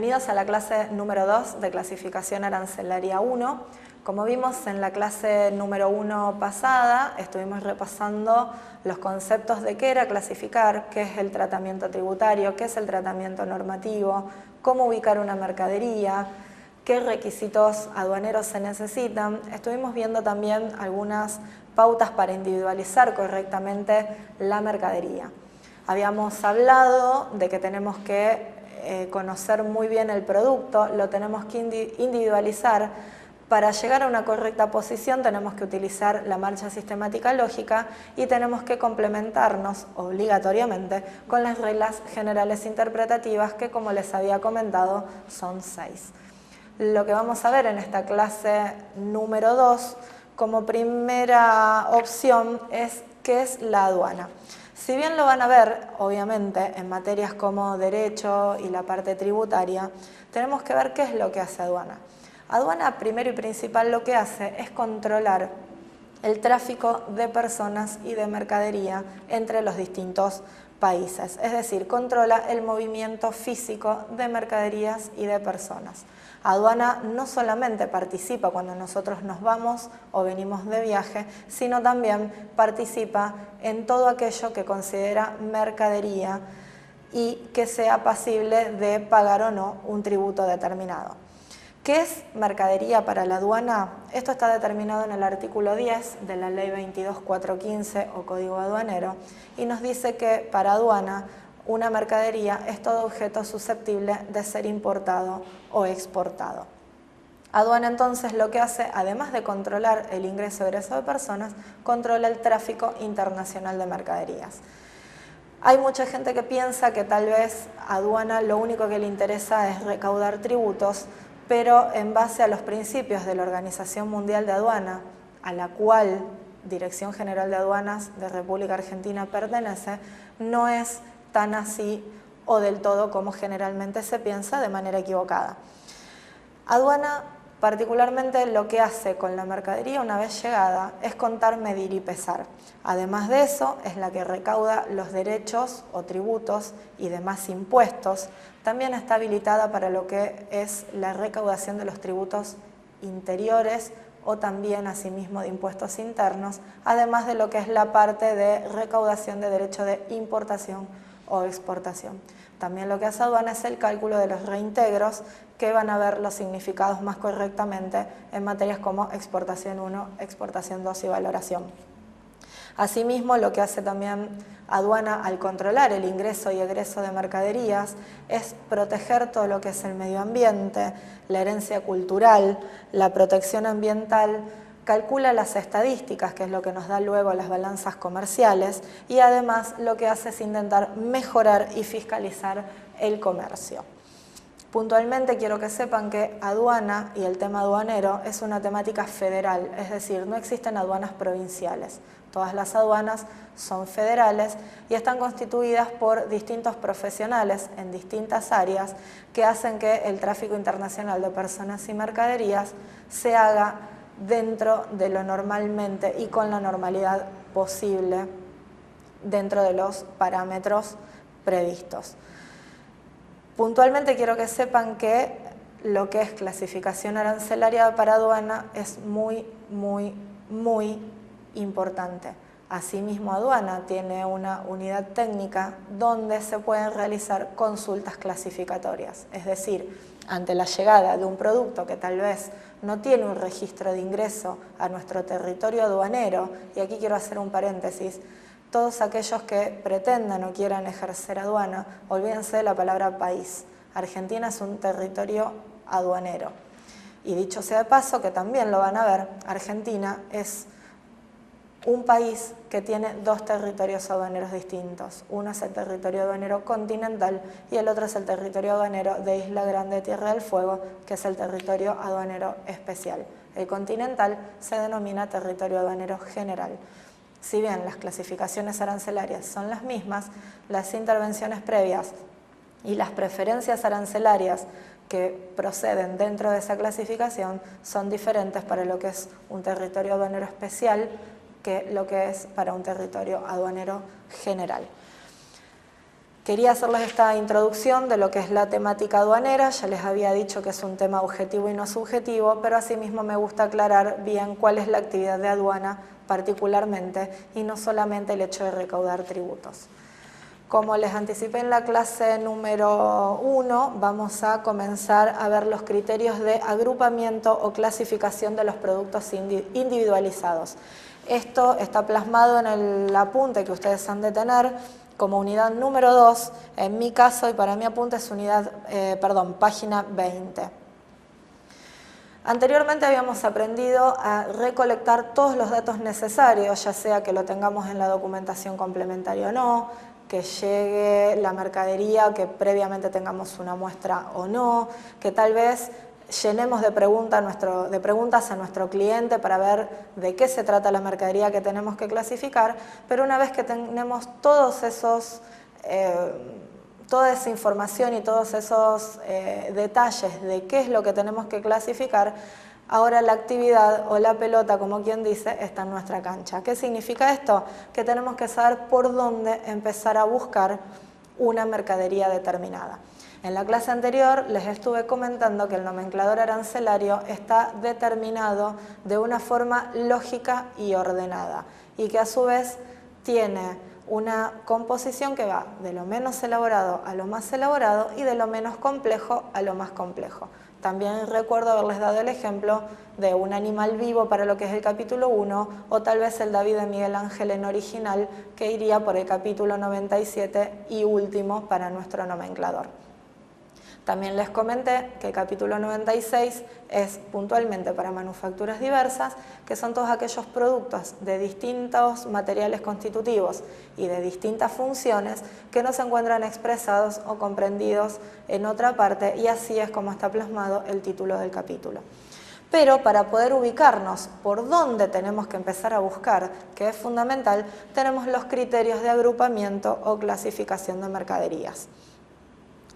Bienvenidos a la clase número 2 de clasificación arancelaria 1. Como vimos en la clase número 1 pasada, estuvimos repasando los conceptos de qué era clasificar, qué es el tratamiento tributario, qué es el tratamiento normativo, cómo ubicar una mercadería, qué requisitos aduaneros se necesitan. Estuvimos viendo también algunas pautas para individualizar correctamente la mercadería. Habíamos hablado de que tenemos que conocer muy bien el producto, lo tenemos que individualizar. Para llegar a una correcta posición tenemos que utilizar la marcha sistemática lógica y tenemos que complementarnos obligatoriamente con las reglas generales interpretativas que, como les había comentado, son 6. Lo que vamos a ver en esta clase número 2 como primera opción es qué es la aduana. Si bien lo van a ver, obviamente, en materias como derecho y la parte tributaria, tenemos que ver qué es lo que hace aduana. Aduana, primero y principal, lo que hace es controlar el tráfico de personas y de mercadería entre los distintos países. Es decir, controla el movimiento físico de mercaderías y de personas. Aduana no solamente participa cuando nosotros nos vamos o venimos de viaje, sino también participa en todo aquello que considera mercadería y que sea pasible de pagar o no un tributo determinado. ¿Qué es mercadería para la aduana? Esto está determinado en el artículo 10 de la Ley 22.415 o Código Aduanero y nos dice que para aduana una mercadería es todo objeto susceptible de ser importado o exportado. Aduana entonces lo que hace, además de controlar el ingreso y egreso de personas, controla el tráfico internacional de mercaderías. Hay mucha gente que piensa que tal vez aduana lo único que le interesa es recaudar tributos, pero en base a los principios de la Organización Mundial de Aduana, a la cual Dirección General de Aduanas de República Argentina pertenece, no es tan así o del todo como generalmente se piensa de manera equivocada. Aduana particularmente lo que hace con la mercadería una vez llegada es contar, medir y pesar. Además de eso, es la que recauda los derechos o tributos y demás impuestos. También está habilitada para lo que es la recaudación de los tributos interiores o también asimismo de impuestos internos, además de lo que es la parte de recaudación de derecho de importación o exportación. También lo que hace aduana es el cálculo de los reintegros, que van a ver los significados más correctamente en materias como exportación 1, exportación 2 y valoración. Asimismo, lo que hace también aduana al controlar el ingreso y egreso de mercaderías es proteger todo lo que es el medio ambiente, la herencia cultural, la protección ambiental, calcula las estadísticas, que es lo que nos da luego las balanzas comerciales, y además lo que hace es intentar mejorar y fiscalizar el comercio. Puntualmente quiero que sepan que aduana y el tema aduanero es una temática federal, es decir, no existen aduanas provinciales. Todas las aduanas son federales y están constituidas por distintos profesionales en distintas áreas que hacen que el tráfico internacional de personas y mercaderías se haga dentro de lo normalmente y con la normalidad posible dentro de los parámetros previstos. Puntualmente quiero que sepan que lo que es clasificación arancelaria para aduana es muy importante. Asimismo, aduana tiene una unidad técnica donde se pueden realizar consultas clasificatorias, es decir, ante la llegada de un producto que tal vez no tiene un registro de ingreso a nuestro territorio aduanero, y aquí quiero hacer un paréntesis, todos aquellos que pretendan o quieran ejercer aduana, olvídense de la palabra país. Argentina es un territorio aduanero. Y dicho sea de paso, que también lo van a ver, Argentina es un país que tiene dos territorios aduaneros distintos. Uno es el territorio aduanero continental y el otro es el territorio aduanero de Isla Grande de Tierra del Fuego, que es el territorio aduanero especial. El continental se denomina territorio aduanero general. Si bien las clasificaciones arancelarias son las mismas, las intervenciones previas y las preferencias arancelarias que proceden dentro de esa clasificación son diferentes para lo que es un territorio aduanero especial que lo que es para un territorio aduanero general. Quería hacerles esta introducción de lo que es la temática aduanera. Ya les había dicho que es un tema objetivo y no subjetivo, pero asimismo me gusta aclarar bien cuál es la actividad de aduana particularmente y no solamente el hecho de recaudar tributos. Como les anticipé en la clase número 1, vamos a comenzar a ver los criterios de agrupamiento o clasificación de los productos individualizados. Esto está plasmado en el apunte que ustedes han de tener como unidad número 2, en mi caso y para mi apunte es página 20. Anteriormente habíamos aprendido a recolectar todos los datos necesarios, ya sea que lo tengamos en la documentación complementaria o no, que llegue la mercadería, que previamente tengamos una muestra o no, que tal vez llenemos de preguntas a nuestro cliente para ver de qué se trata la mercadería que tenemos que clasificar, pero una vez que tenemos toda esa información y todos esos detalles de qué es lo que tenemos que clasificar, ahora la actividad o la pelota, como quien dice, está en nuestra cancha. ¿Qué significa esto? Que tenemos que saber por dónde empezar a buscar una mercadería determinada. En la clase anterior les estuve comentando que el nomenclador arancelario está determinado de una forma lógica y ordenada y que a su vez tiene una composición que va de lo menos elaborado a lo más elaborado y de lo menos complejo a lo más complejo. También recuerdo haberles dado el ejemplo de un animal vivo para lo que es el capítulo 1 o tal vez el David de Miguel Ángel en original que iría por el capítulo 97 y último para nuestro nomenclador. También les comenté que el capítulo 96 es puntualmente para manufacturas diversas, que son todos aquellos productos de distintos materiales constitutivos y de distintas funciones que no se encuentran expresados o comprendidos en otra parte, y así es como está plasmado el título del capítulo. Pero para poder ubicarnos por dónde tenemos que empezar a buscar, que es fundamental, tenemos los criterios de agrupamiento o clasificación de mercaderías.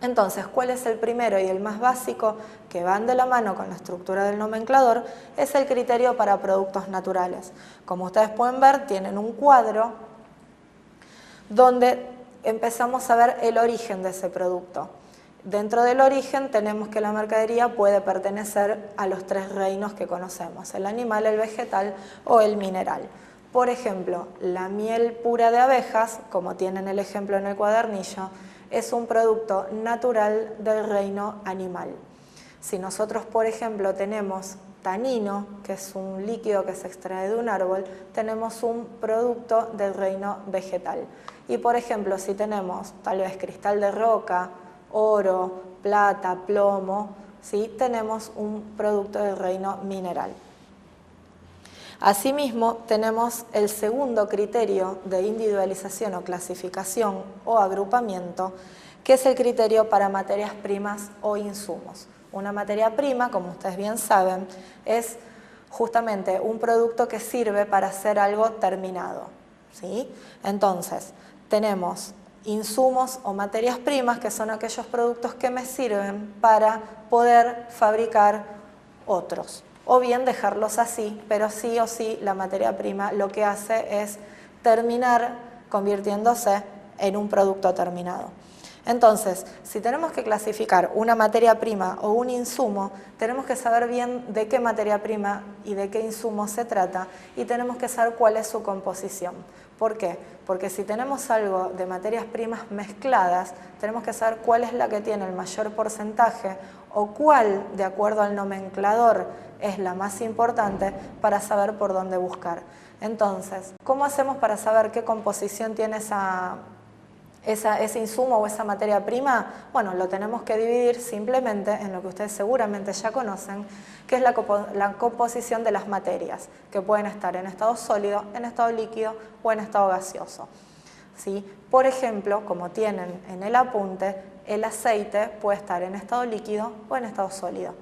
Entonces, ¿cuál es el primero y el más básico que van de la mano con la estructura del nomenclador? Es el criterio para productos naturales. Como ustedes pueden ver, tienen un cuadro donde empezamos a ver el origen de ese producto. Dentro del origen tenemos que la mercadería puede pertenecer a los 3 reinos que conocemos: el animal, el vegetal o el mineral. Por ejemplo, la miel pura de abejas, como tienen el ejemplo en el cuadernillo, es un producto natural del reino animal. Si nosotros, por ejemplo, tenemos tanino, que es un líquido que se extrae de un árbol, tenemos un producto del reino vegetal. Y, por ejemplo, si tenemos tal vez cristal de roca, oro, plata, plomo, ¿sí?, tenemos un producto del reino mineral. Asimismo, tenemos el segundo criterio de individualización o clasificación o agrupamiento, que es el criterio para materias primas o insumos. Una materia prima, como ustedes bien saben, es justamente un producto que sirve para hacer algo terminado, ¿sí? Entonces, tenemos insumos o materias primas, que son aquellos productos que me sirven para poder fabricar otros, o bien dejarlos así, pero sí o sí la materia prima lo que hace es terminar convirtiéndose en un producto terminado. Entonces, si tenemos que clasificar una materia prima o un insumo, tenemos que saber bien de qué materia prima y de qué insumo se trata, y tenemos que saber cuál es su composición. ¿Por qué? Porque si tenemos algo de materias primas mezcladas, tenemos que saber cuál es la que tiene el mayor porcentaje o cuál, de acuerdo al nomenclador, es la más importante para saber por dónde buscar. Entonces, ¿cómo hacemos para saber qué composición tiene ese insumo o esa materia prima? Bueno, lo tenemos que dividir simplemente en lo que ustedes seguramente ya conocen, que es la composición de las materias, que pueden estar en estado sólido, en estado líquido o en estado gaseoso, ¿sí? Por ejemplo, como tienen en el apunte, el aceite puede estar en estado líquido o en estado sólido.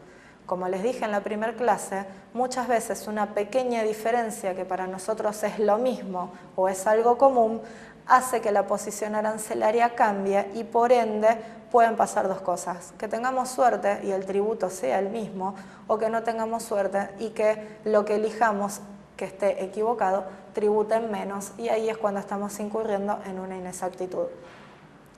Como les dije en la primera clase, muchas veces una pequeña diferencia que para nosotros es lo mismo o es algo común, hace que la posición arancelaria cambie y por ende pueden pasar dos cosas: que tengamos suerte y el tributo sea el mismo, o que no tengamos suerte y que lo que elijamos que esté equivocado tributen menos, y ahí es cuando estamos incurriendo en una inexactitud.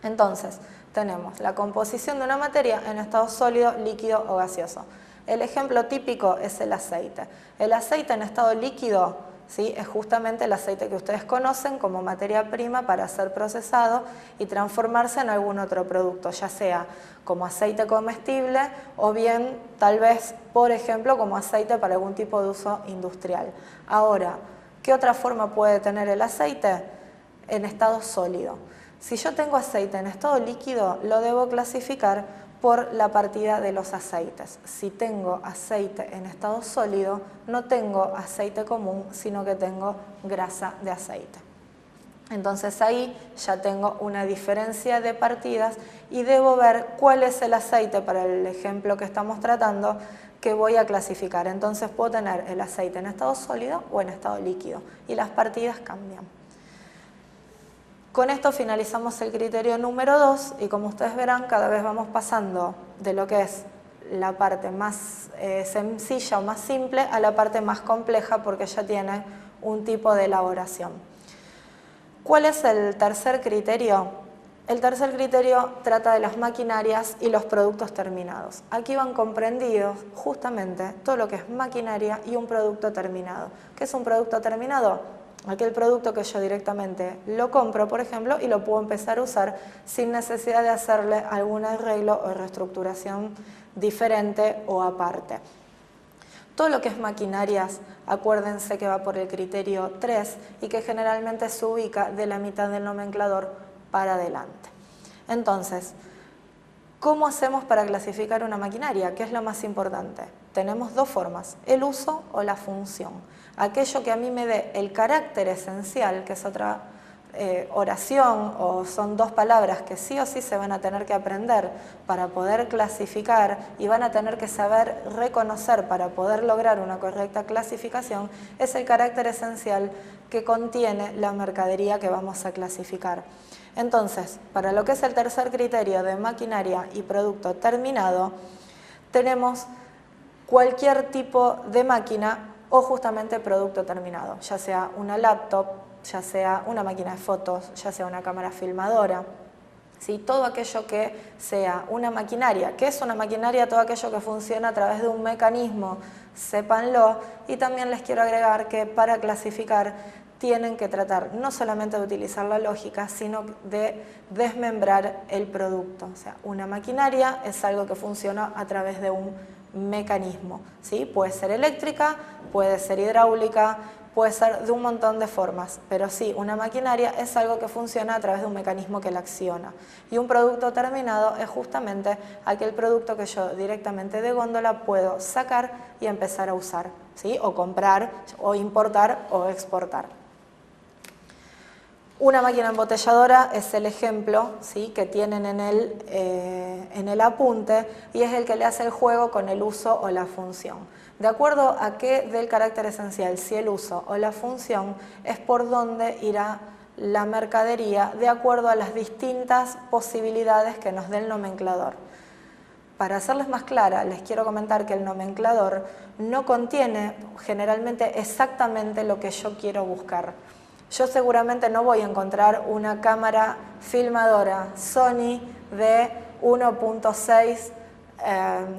Entonces, tenemos la composición de una materia en estado sólido, líquido o gaseoso. El ejemplo típico es el aceite. El aceite en estado líquido, ¿sí?, es justamente el aceite que ustedes conocen como materia prima para ser procesado y transformarse en algún otro producto, ya sea como aceite comestible o bien tal vez, por ejemplo, como aceite para algún tipo de uso industrial. Ahora, ¿qué otra forma puede tener el aceite? En estado sólido. Si yo tengo aceite en estado líquido, lo debo clasificar por la partida de los aceites. Si tengo aceite en estado sólido, no tengo aceite común, sino que tengo grasa de aceite. Entonces ahí ya tengo una diferencia de partidas y debo ver cuál es el aceite para el ejemplo que estamos tratando que voy a clasificar. Entonces puedo tener el aceite en estado sólido o en estado líquido y las partidas cambian. Con esto finalizamos el criterio número 2 y como ustedes verán cada vez vamos pasando de lo que es la parte más sencilla o más simple a la parte más compleja porque ya tiene un tipo de elaboración. ¿Cuál es el tercer criterio? El tercer criterio trata de las maquinarias y los productos terminados. Aquí van comprendidos justamente todo lo que es maquinaria y un producto terminado. ¿Qué es un producto terminado? Aquel producto que yo directamente lo compro, por ejemplo, y lo puedo empezar a usar sin necesidad de hacerle algún arreglo o reestructuración diferente o aparte. Todo lo que es maquinarias, acuérdense que va por el criterio 3 y que generalmente se ubica de la mitad del nomenclador para adelante. Entonces, ¿cómo hacemos para clasificar una maquinaria? ¿Qué es lo más importante? Tenemos dos formas, el uso o la función. Aquello que a mí me dé el carácter esencial, que es otra oración o son dos palabras que sí o sí se van a tener que aprender para poder clasificar y van a tener que saber reconocer para poder lograr una correcta clasificación, es el carácter esencial que contiene la mercadería que vamos a clasificar. Entonces, para lo que es el tercer criterio de maquinaria y producto terminado, tenemos cualquier tipo de máquina o justamente producto terminado, ya sea una laptop, ya sea una máquina de fotos, ya sea una cámara filmadora, ¿sí? Todo aquello que sea una maquinaria. ¿Qué es una maquinaria? Todo aquello que funciona a través de un mecanismo, sépanlo, y también les quiero agregar que para clasificar tienen que tratar no solamente de utilizar la lógica, sino de desmembrar el producto. O sea, una maquinaria es algo que funciona a través de un mecanismo, ¿sí? Puede ser eléctrica, puede ser hidráulica, puede ser de un montón de formas, pero sí, una maquinaria es algo que funciona a través de un mecanismo que la acciona. Y un producto terminado es justamente aquel producto que yo directamente de góndola puedo sacar y empezar a usar, ¿sí? O comprar, o importar, o exportar. Una máquina embotelladora es el ejemplo, ¿sí?, que tienen en el apunte y es el que le hace el juego con el uso o la función. De acuerdo a qué del carácter esencial, si el uso o la función, es por donde irá la mercadería de acuerdo a las distintas posibilidades que nos dé el nomenclador. Para hacerles más clara, les quiero comentar que el nomenclador no contiene generalmente exactamente lo que yo quiero buscar. Yo seguramente no voy a encontrar una cámara filmadora Sony de 1.6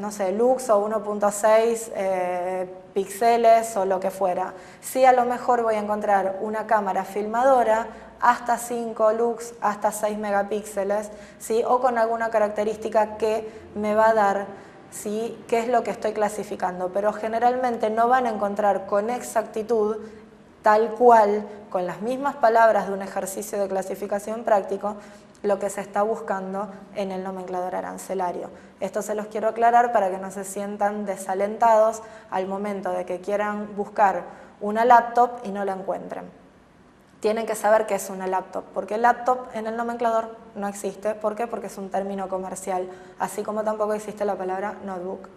no sé, lux o 1.6 píxeles o lo que fuera. Sí, a lo mejor voy a encontrar una cámara filmadora hasta 5 lux, hasta 6 megapíxeles, ¿sí?, o con alguna característica que me va a dar, ¿sí?, qué es lo que estoy clasificando, pero generalmente no van a encontrar con exactitud tal cual, con las mismas palabras de un ejercicio de clasificación práctico, lo que se está buscando en el nomenclador arancelario. Esto se los quiero aclarar para que no se sientan desalentados al momento de que quieran buscar una laptop y no la encuentren. Tienen que saber qué es una laptop, porque laptop en el nomenclador no existe. ¿Por qué? Porque es un término comercial, así como tampoco existe la palabra notebook.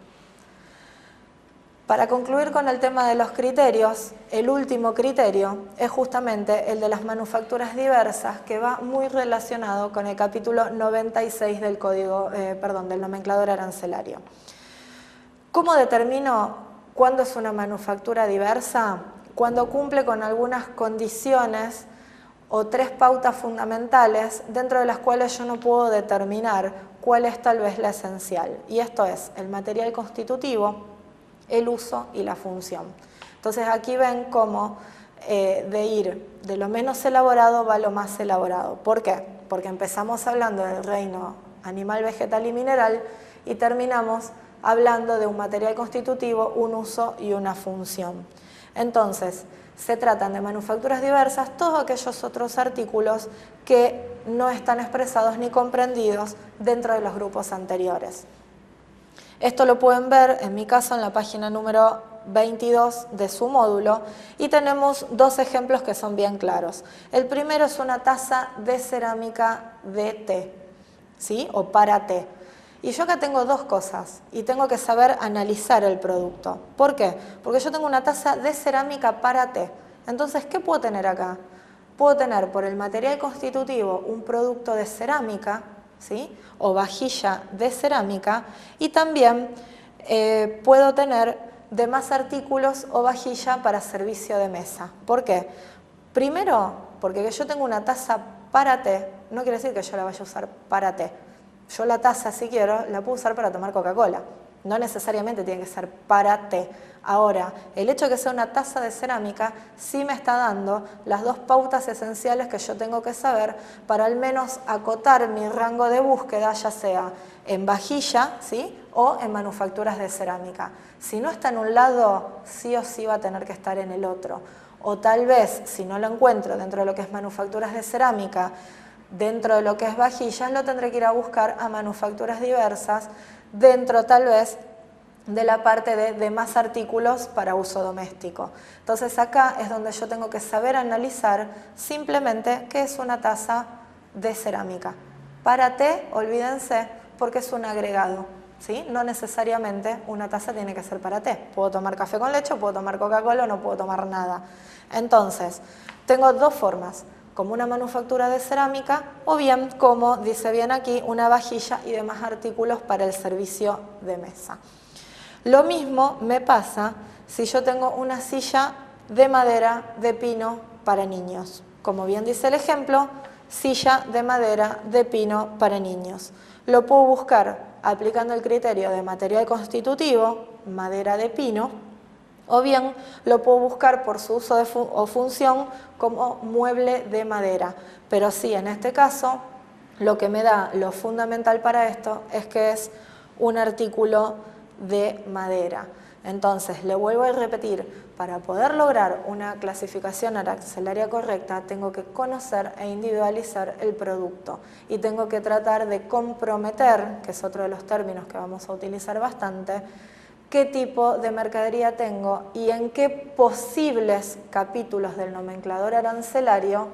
Para concluir con el tema de los criterios, el último criterio es justamente el de las manufacturas diversas, que va muy relacionado con el capítulo 96 del del nomenclador arancelario. ¿Cómo determino cuándo es una manufactura diversa? Cuando cumple con algunas condiciones o 3 pautas fundamentales dentro de las cuales yo no puedo determinar cuál es tal vez la esencial. Y esto es el material constitutivo, el uso y la función. Entonces aquí ven cómo de ir de lo menos elaborado va a lo más elaborado. ¿Por qué? Porque empezamos hablando del reino animal, vegetal y mineral y terminamos hablando de un material constitutivo, un uso y una función. Entonces, se tratan de manufacturas diversas, todos aquellos otros artículos que no están expresados ni comprendidos dentro de los grupos anteriores. Esto lo pueden ver, en mi caso, en la página número 22 de su módulo, y tenemos 2 ejemplos que son bien claros. El primero es una taza de cerámica de té, ¿sí? O para té. Y yo acá tengo 2 cosas y tengo que saber analizar el producto. ¿Por qué? Porque yo tengo una taza de cerámica para té. Entonces, ¿qué puedo tener acá? Puedo tener por el material constitutivo un producto de cerámica, ¿sí? O vajilla de cerámica, y también puedo tener demás artículos o vajilla para servicio de mesa. ¿Por qué? Primero, porque que yo tengo una taza para té, no quiere decir que yo la vaya a usar para té. Yo la taza, si quiero, la puedo usar para tomar Coca-Cola. No necesariamente tiene que ser para té. Ahora, el hecho de que sea una taza de cerámica sí me está dando las 2 pautas esenciales que yo tengo que saber para al menos acotar mi rango de búsqueda, ya sea en vajilla, ¿sí? O en manufacturas de cerámica. Si no está en un lado, sí o sí va a tener que estar en el otro. O tal vez, si no lo encuentro dentro de lo que es manufacturas de cerámica, dentro de lo que es vajillas, lo tendré que ir a buscar a manufacturas diversas, dentro tal vez de la parte de demás artículos para uso doméstico. Entonces acá es donde yo tengo que saber analizar simplemente qué es una taza de cerámica. Para té, olvídense, porque es un agregado, ¿sí? No necesariamente una taza tiene que ser para té. Puedo tomar café con leche, puedo tomar Coca-Cola o no puedo tomar nada. Entonces, tengo 2 formas, como una manufactura de cerámica o bien, como dice bien aquí, una vajilla y demás artículos para el servicio de mesa. Lo mismo me pasa si yo tengo una silla de madera de pino para niños. Como bien dice el ejemplo, silla de madera de pino para niños. Lo puedo buscar aplicando el criterio de material constitutivo, madera de pino, o bien lo puedo buscar por su uso o función como mueble de madera. Pero sí, en este caso, lo que me da lo fundamental para esto es que es un artículo de madera. Entonces, le vuelvo a repetir, para poder lograr una clasificación arancelaria correcta, tengo que conocer e individualizar el producto y tengo que tratar de comprometer, que es otro de los términos que vamos a utilizar bastante, qué tipo de mercadería tengo y en qué posibles capítulos del nomenclador arancelario,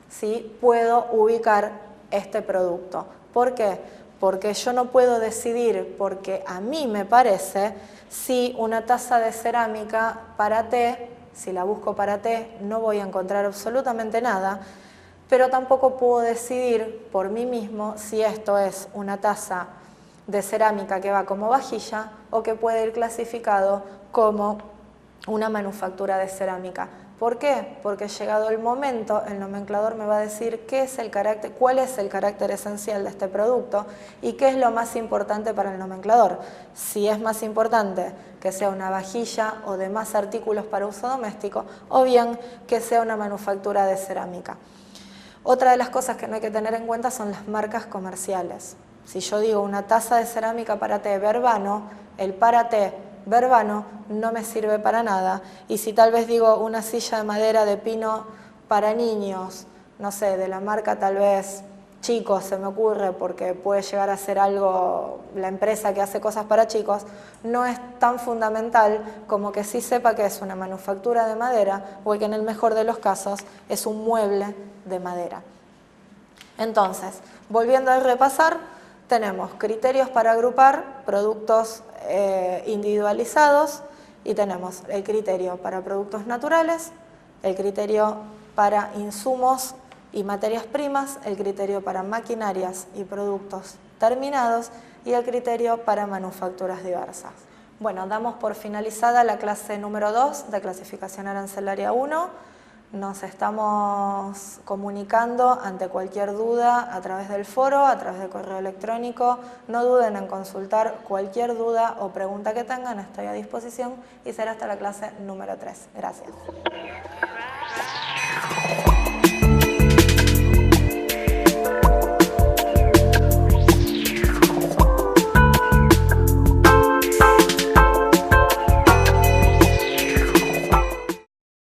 ¿sí?, puedo ubicar este producto. ¿Por qué? Porque yo no puedo decidir, porque a mí me parece, si una taza de cerámica para té, si la busco para té, no voy a encontrar absolutamente nada, pero tampoco puedo decidir por mí mismo si esto es una taza de cerámica que va como vajilla o que puede ir clasificado como una manufactura de cerámica. ¿Por qué? Porque llegado el momento, el nomenclador me va a decir qué es el carácter, cuál es el carácter esencial de este producto y qué es lo más importante para el nomenclador. Si es más importante que sea una vajilla o demás artículos para uso doméstico, o bien que sea una manufactura de cerámica. Otra de las cosas que no hay que tener en cuenta son las marcas comerciales. Si yo digo una taza de cerámica para té Verbano, el para té Verbano no me sirve para nada. Y si tal vez digo una silla de madera de pino para niños, no sé, de la marca tal vez Chicos, se me ocurre, porque puede llegar a ser algo, la empresa que hace cosas para chicos, no es tan fundamental como que sí sepa que es una manufactura de madera o que en el mejor de los casos es un mueble de madera. Entonces, volviendo a repasar, tenemos criterios para agrupar productos individualizados y tenemos el criterio para productos naturales, el criterio para insumos y materias primas, el criterio para maquinarias y productos terminados y el criterio para manufacturas diversas. Bueno, damos por finalizada la clase número 2 de clasificación arancelaria 1. Nos estamos comunicando ante cualquier duda a través del foro, a través del correo electrónico. No duden en consultar cualquier duda o pregunta que tengan, estoy a disposición y será hasta la clase número 3. Gracias.